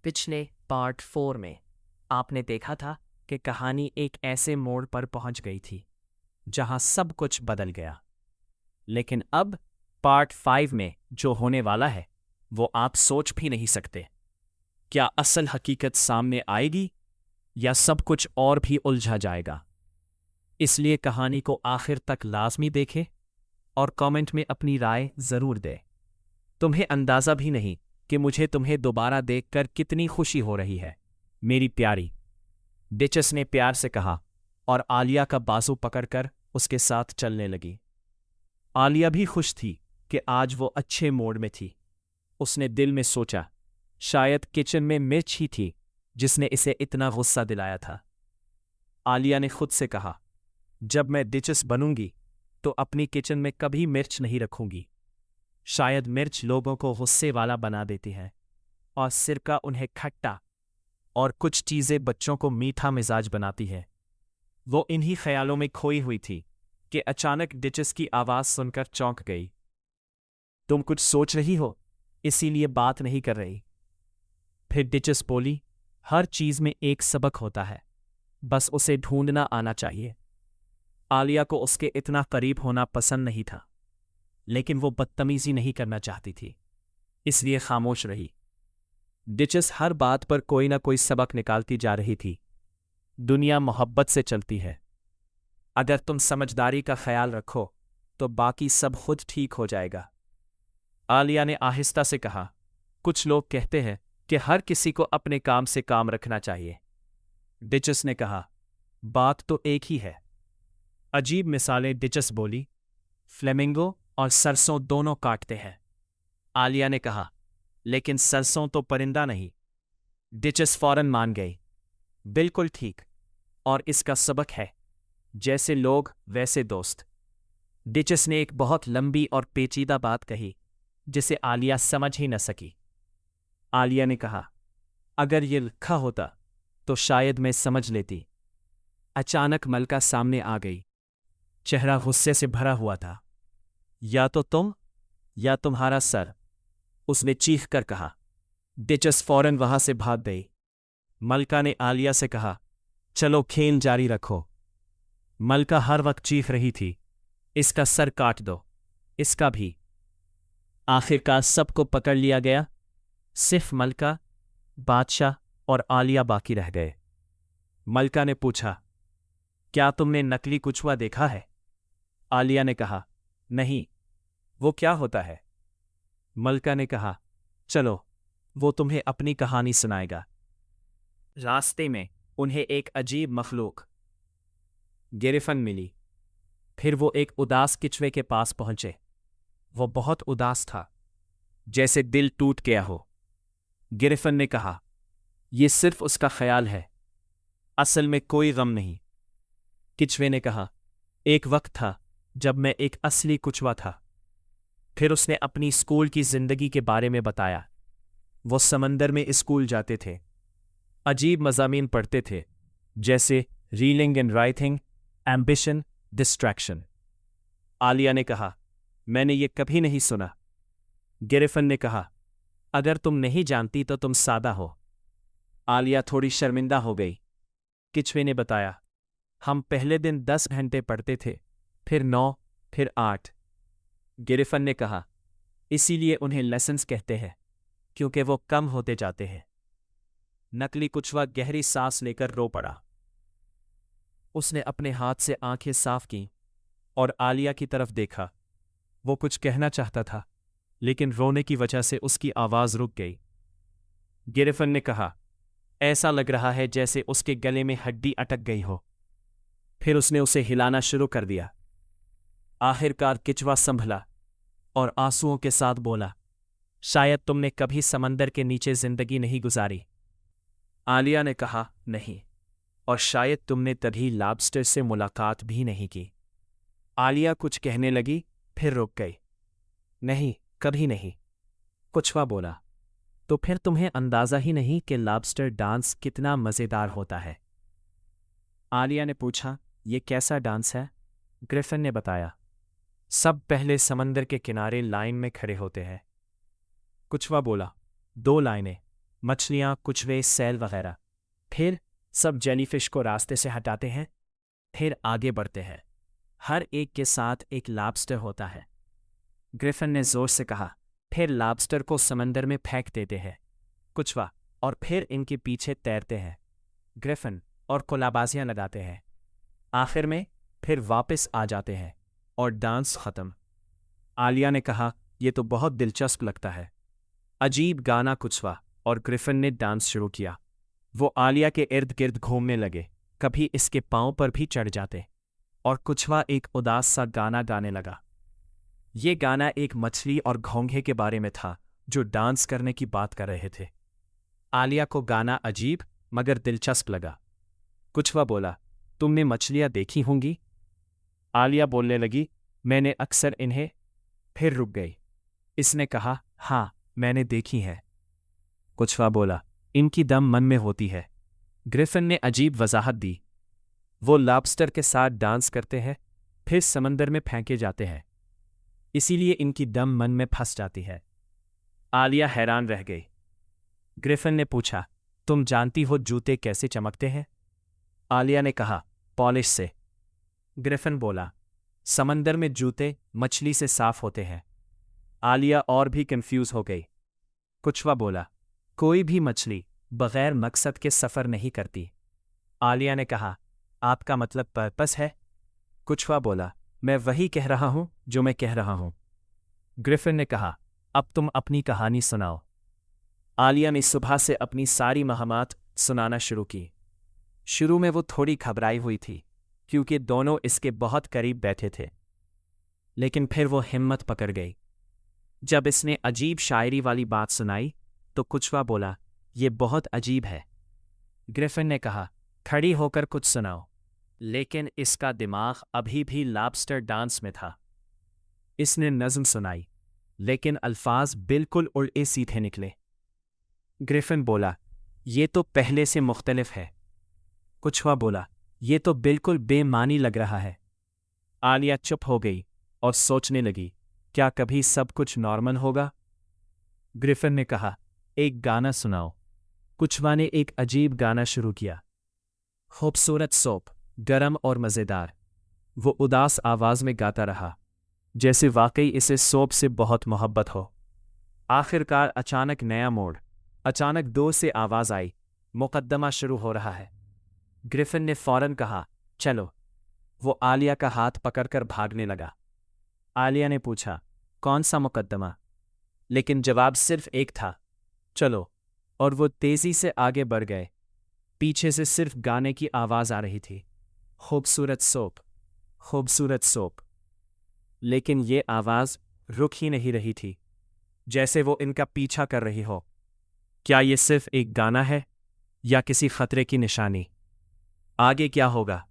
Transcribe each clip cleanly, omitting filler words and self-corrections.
पिछले पार्ट 4 में आपने देखा था कि कहानी एक ऐसे मोड़ पर पहुंच गई थी जहां सब कुछ बदल गया। लेकिन अब पार्ट 5 में जो होने वाला है वो आप सोच भी नहीं सकते। क्या असल हकीकत सामने आएगी या सब कुछ और भी उलझा जाएगा? इसलिए कहानी को आखिर तक लाजमी देखें और कमेंट में अपनी राय ज़रूर दें। तुम्हें अंदाज़ा भी नहीं कि मुझे तुम्हें दोबारा देखकर कितनी खुशी हो रही है, मेरी प्यारी, डिचस ने प्यार से कहा और आलिया का बाजू पकड़कर उसके साथ चलने लगी। आलिया भी खुश थी कि आज वो अच्छे मूड में थी। उसने दिल में सोचा, शायद किचन में मिर्च ही थी जिसने इसे इतना गुस्सा दिलाया था। आलिया ने खुद से कहा, जब मैं डिचस बनूंगी तो अपनी किचन में कभी मिर्च नहीं रखूंगी। शायद मिर्च लोगों को गुस्से वाला बना देती है और सिरका उन्हें खट्टा और कुछ चीज़ें बच्चों को मीठा मिजाज बनाती है। वो इन्हीं ख्यालों में खोई हुई थी कि अचानक डिचस की आवाज़ सुनकर चौंक गई। तुम कुछ सोच रही हो, इसीलिए बात नहीं कर रही। फिर डिचस बोली, हर चीज़ में एक सबक होता है, बस उसे ढूंढना आना चाहिए। आलिया को उसके इतना करीब होना पसंद नहीं था, लेकिन वो बदतमीजी नहीं करना चाहती थी, इसलिए खामोश रही। डिचस हर बात पर कोई ना कोई सबक निकालती जा रही थी। दुनिया मोहब्बत से चलती है। अगर तुम समझदारी का ख्याल रखो तो बाकी सब खुद ठीक हो जाएगा। आलिया ने आहिस्ता से कहा, कुछ लोग कहते हैं कि हर किसी को अपने काम से काम रखना चाहिए। डिचस ने कहा, बात तो एक ही है। अजीब मिसालें, डिचस बोली। फ्लेमिंगो और सरसों दोनों काटते हैं। आलिया ने कहा, लेकिन सरसों तो परिंदा नहीं। डिचस फौरन मान गई, बिल्कुल ठीक, और इसका सबक है, जैसे लोग वैसे दोस्त। डिचस ने एक बहुत लंबी और पेचीदा बात कही जिसे आलिया समझ ही न सकी। आलिया ने कहा, अगर ये लिखा होता तो शायद मैं समझ लेती। अचानक मलका सामने आ गई। चेहरा गुस्से से भरा हुआ था। या तो तुम या तुम्हारा सर, उसने चीख कर कहा। डिचस फौरन वहां से भाग गई। मलका ने आलिया से कहा, चलो खेल जारी रखो। मलका हर वक्त चीख रही थी, इसका सर काट दो, इसका भी। आखिरकार सबको पकड़ लिया गया। सिर्फ मलका, बादशाह और आलिया बाकी रह गए। मलका ने पूछा, क्या तुमने नकली कुचवा देखा है? आलिया ने कहा, नहीं, वो क्या होता है? मलका ने कहा, चलो, वो तुम्हें अपनी कहानी सुनाएगा। रास्ते में उन्हें एक अजीब मखलूक गिरिफन मिली। फिर वो एक उदास किचवे के पास पहुंचे। वो बहुत उदास था, जैसे दिल टूट गया हो। गिरिफन ने कहा, ये सिर्फ उसका ख्याल है, असल में कोई गम नहीं। किचवे ने कहा, एक वक्त था जब मैं एक असली कुचवा था। फिर उसने अपनी स्कूल की जिंदगी के बारे में बताया। वो समंदर में स्कूल जाते थे, अजीब मज़ामीन पढ़ते थे, जैसे reading and writing, ambition, distraction. Alia ने कहा, मैंने ये कभी नहीं सुना। गिरिफन ने कहा, अगर तुम नहीं जानती तो तुम सादा हो। आलिया थोड़ी शर्मिंदा हो गई। किचवे ने बताया, हम पहले दिन 10 घंटे पढ़ते थे, फिर 9, फिर 8। गिरिफन ने कहा, इसीलिए उन्हें लेसन्स कहते हैं, क्योंकि वो कम होते जाते हैं। नकली कुचवा गहरी सांस लेकर रो पड़ा। उसने अपने हाथ से आंखें साफ कीं और आलिया की तरफ देखा। वो कुछ कहना चाहता था, लेकिन रोने की वजह से उसकी आवाज़ रुक गई। गिरिफन ने कहा, ऐसा लग रहा है जैसे उसके गले में हड्डी अटक गई हो। फिर उसने उसे हिलाना शुरू कर दिया। आखिरकार किचवा संभला और आंसुओं के साथ बोला, शायद तुमने कभी समंदर के नीचे जिंदगी नहीं गुजारी। आलिया ने कहा, नहीं, और शायद तुमने तभी लॉबस्टर से मुलाकात भी नहीं की। आलिया कुछ कहने लगी, फिर रुक गई। नहीं, कभी नहीं, कुचवा बोला। तो फिर तुम्हें अंदाज़ा ही नहीं कि लॉबस्टर डांस कितना मज़ेदार होता है? आलिया ने पूछा, ये कैसा डांस है? ग्रिफिन ने बताया, सब पहले समंदर के किनारे लाइन में खड़े होते हैं। कुचवा बोला, 2 लाइनें, मछलियाँ, कुचवे, सेल वगैरह। फिर सब जेलीफिश को रास्ते से हटाते हैं, फिर आगे बढ़ते हैं। हर एक के साथ एक लॉबस्टर होता है। ग्रिफिन ने जोर से कहा। फिर लॉबस्टर को समंदर में फेंक देते हैं कुचवा, और फिर इनके पीछे तैरते हैं ग्रिफिन, और कोलाबाजियाँ लगाते हैं। आखिर में फिर वापस आ जाते हैं और डांस खत्म। आलिया ने कहा, यह तो बहुत दिलचस्प लगता है। अजीब गाना कुचवा और ग्रिफिन ने डांस शुरू किया। वो आलिया के इर्द गिर्द घूमने लगे, कभी इसके पांव पर भी चढ़ जाते, और कुचवा एक उदास सा गाना गाने लगा। ये गाना एक मछली और घोंघे के बारे में था जो डांस करने की बात कर रहे थे। आलिया को गाना अजीब मगर दिलचस्प लगा। कुचवा बोला, तुमने मछलियाँ देखी होंगी? आलिया बोलने लगी, मैंने अक्सर इन्हें। फिर रुक गई। इसने कहा, हाँ, मैंने देखी है। कुचवा बोला, इनकी दम मन में होती है। ग्रिफिन ने अजीब वजाहत दी। वो लॉबस्टर के साथ डांस करते हैं, फिर समंदर में फेंके जाते हैं, इसीलिए इनकी दम मन में फंस जाती है। आलिया हैरान रह गई। ग्रिफिन ने पूछा, तुम जानती हो जूते कैसे चमकते हैं? आलिया ने कहा, पॉलिश से। ग्रिफिन बोला, समंदर में जूते मछली से साफ होते हैं। आलिया और भी कंफ्यूज हो गई। कुचवा बोला, कोई भी मछली बगैर मकसद के सफ़र नहीं करती। आलिया ने कहा, आपका मतलब पर्पस है? कुचवा बोला, मैं वही कह रहा हूं जो मैं कह रहा हूं। ग्रिफिन ने कहा, अब तुम अपनी कहानी सुनाओ। आलिया ने सुबह से अपनी सारी महामात सुनाना शुरू की। शुरू में वो थोड़ी घबराई हुई थी क्योंकि दोनों इसके बहुत करीब बैठे थे, लेकिन फिर वो हिम्मत पकड़ गई। जब इसने अजीब शायरी वाली बात सुनाई तो कुचवा बोला, ये बहुत अजीब है। ग्रिफिन ने कहा, खड़ी होकर कुछ सुनाओ, लेकिन इसका दिमाग अभी भी लॉबस्टर डांस में था। इसने नज़्म सुनाई, लेकिन अल्फाज बिल्कुल उल्टे सीधे निकले। ग्रिफिन बोला, ये तो पहले से मुख्तलिफ है। कुचवा बोला, ये तो बिल्कुल बेमानी लग रहा है। आलिया चुप हो गई और सोचने लगी, क्या कभी सब कुछ नॉर्मल होगा? ग्रिफिन ने कहा, एक गाना सुनाओ। कुचवा ने एक अजीब गाना शुरू किया। खूबसूरत सोप, गरम और मज़ेदार। वो उदास आवाज़ में गाता रहा, जैसे वाकई इसे सोप से बहुत मोहब्बत हो। आखिरकार अचानक नया मोड़। अचानक दूर से आवाज़ आई, मुकद्दमा शुरू हो रहा है। ग्रिफिन ने फौरन कहा, चलो। वो आलिया का हाथ पकड़कर भागने लगा। आलिया ने पूछा, कौन सा मुकद्दमा? लेकिन जवाब सिर्फ एक था, चलो। और वो तेज़ी से आगे बढ़ गए। पीछे से सिर्फ गाने की आवाज़ आ रही थी, खूबसूरत सोप, खूबसूरत सोप। लेकिन ये आवाज़ रुक ही नहीं रही थी, जैसे वो इनका पीछा कर रही हो। क्या ये सिर्फ एक गाना है या किसी खतरे की निशानी? आगे क्या होगा?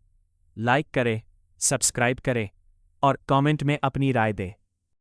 लाइक करें, सब्सक्राइब करें और कमेंट में अपनी राय दें।